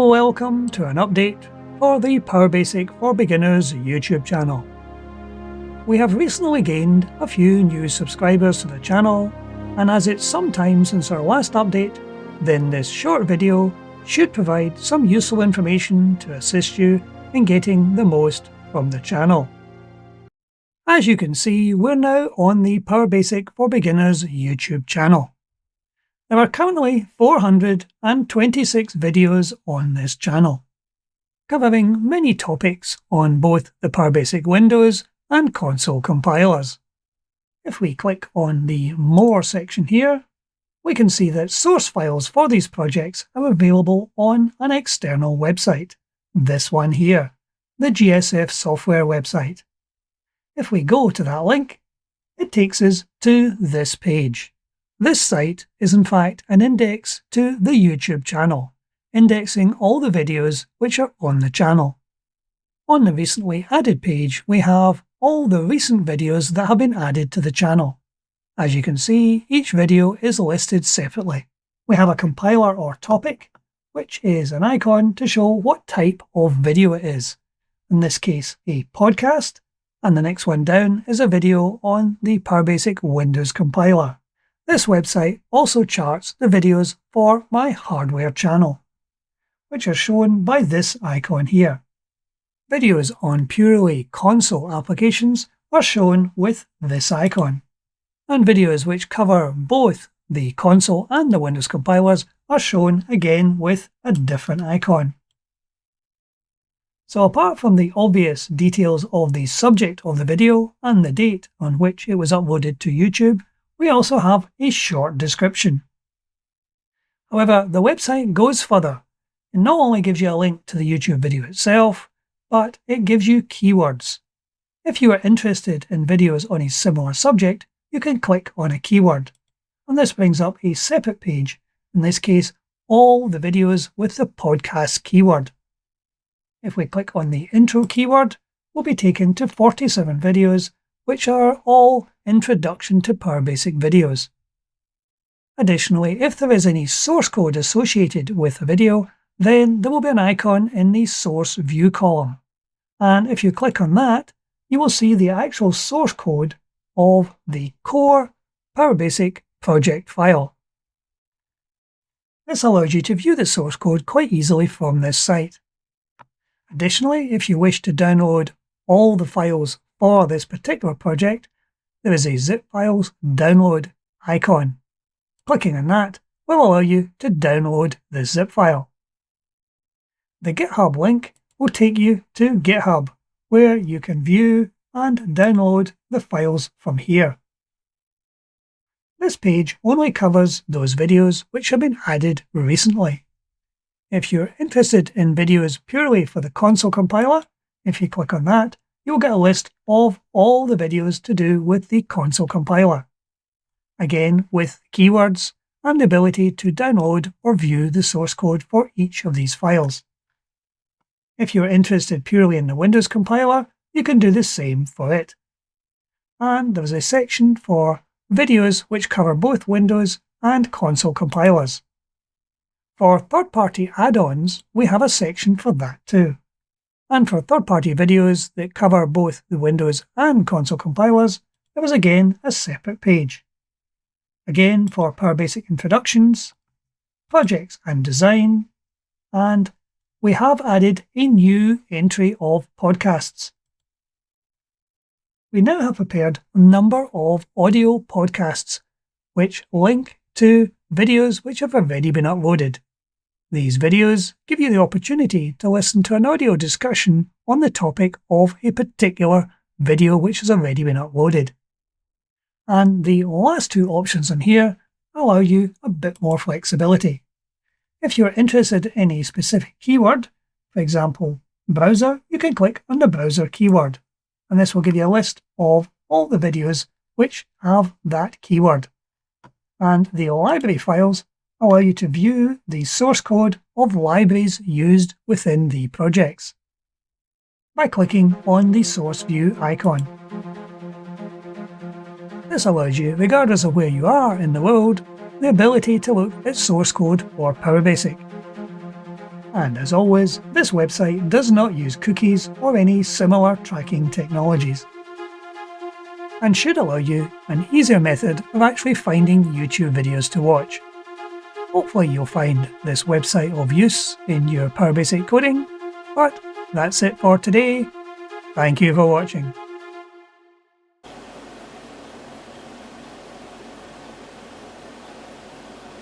Welcome to an update for the PowerBasic for Beginners YouTube channel. We have recently gained a few new subscribers to the channel, and as it's some time since our last update, then this short video should provide some useful information to assist you in getting the most from the channel. As you can see, we're now on the PowerBasic for Beginners YouTube channel. There are currently 426 videos on this channel, covering many topics on both the PowerBasic Windows and console compilers. If we click on the More section here, we can see that source files for these projects are available on an external website, this one here, the GSF software website. If we go to that link, it takes us to this page. This site is in fact an index to the YouTube channel, indexing all the videos which are on the channel. On the recently added page, we have all the recent videos that have been added to the channel. As you can see, each video is listed separately. We have a compiler or topic, which is an icon to show what type of video it is. In this case, a podcast, and the next one down is a video on the PowerBasic Windows compiler. This website also charts the videos for my hardware channel, which are shown by this icon here. Videos on purely console applications are shown with this icon, and videos which cover both the console and the Windows compilers are shown again with a different icon. So apart from the obvious details of the subject of the video and the date on which it was uploaded to YouTube, we also have a short description. However, the website goes further. It not only gives you a link to the YouTube video itself, but it gives you keywords. If you are interested in videos on a similar subject, you can click on a keyword, and this brings up a separate page, in this case all the videos with the podcast keyword. If we click on the intro keyword, we'll be taken to 47 videos, which are all introduction to PowerBasic videos. Additionally, if there is any source code associated with a video, then there will be an icon in the source view column. And if you click on that, you will see the actual source code of the core PowerBasic project file. This allows you to view the source code quite easily from this site. Additionally, if you wish to download all the files for this particular project, there is a zip files download icon. Clicking on that will allow you to download this zip file. The GitHub link will take you to GitHub, where you can view and download the files from here. This page only covers those videos which have been added recently. If you're interested in videos purely for the console compiler, if you click on that, you'll get a list of all the videos to do with the console compiler. Again, with keywords and the ability to download or view the source code for each of these files. If you're interested purely in the Windows compiler, you can do the same for it. And there's a section for videos which cover both Windows and console compilers. For third-party add-ons, we have a section for that too. And for third-party videos that cover both the Windows and console compilers, there is again a separate page. Again for PowerBasic introductions, projects and design, and we have added a new entry of podcasts. We now have prepared a number of audio podcasts which link to videos which have already been uploaded. These videos give you the opportunity to listen to an audio discussion on the topic of a particular video which has already been uploaded. And the last two options on here allow you a bit more flexibility. If you're interested in a specific keyword, for example, browser, you can click on the browser keyword, and this will give you a list of all the videos which have that keyword. And the library files allow you to view the source code of libraries used within the projects by clicking on the source view icon. This allows you, regardless of where you are in the world, the ability to look at source code for PowerBasic. And as always, this website does not use cookies or any similar tracking technologies, and should allow you an easier method of actually finding YouTube videos to watch. Hopefully you'll find this website of use in your PowerBasic coding, but that's it for today. Thank you for watching.